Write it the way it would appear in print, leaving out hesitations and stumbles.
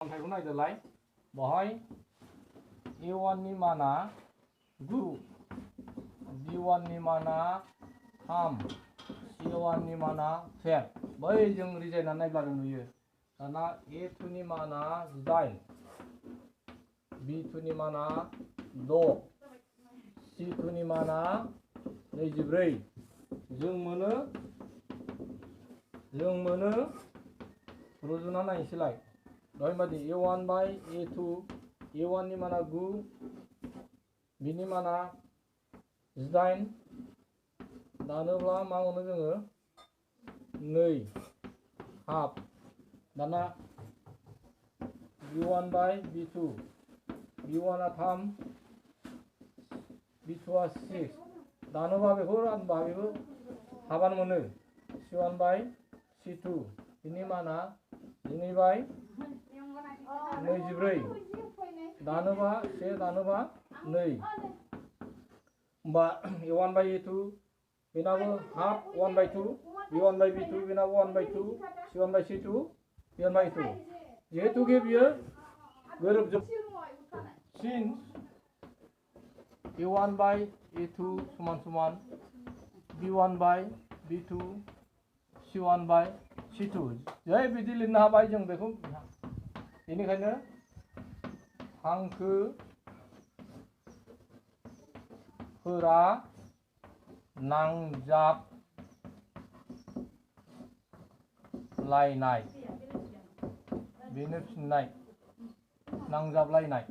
अन्थाइखौ नायदोलाय बहाय A1 नि माना 9 B1 नि माना 3 C1 नि माना 10 बै जों रिजायना नायब्लानो नुयो दाना A2 नि माना 8 B2 नि माना 6 C2 नि माना 24 जों मोनो रुजुना नायनोसैलाय दहाय बादि A1 बाय A2 A1 नि माना 9 बिनि माना 18 दानोब्ला मा मोनो जोङो 2 हाफ दाना B1 बाय B2 B1 आ 3 B2 आ 6 दानोबा बेखौ रानबा बेबो हाबानो मोनो C1 बाय C2 बिनि माना 2 बाय 24 दानोबा 1 दानोबा 2 होमबा A1 बाय A2 बेनाबो हाफ 1 बाय 2 B1 बाय B2 बेनाबो 1 बाय 2 C1 बाय C2 B1 बाय 2 जिहेतु के बियो गोरोबजोब सिन्स A1 बाय A2 समान समान B1 बाय B2 C1 बाय C2 जै बिदि लिरनो हाबाय जों बेखौ बेनिखायनो हांखोफोरा नांजाबलायनाय बेनो फिननाय नांजाबलायनाय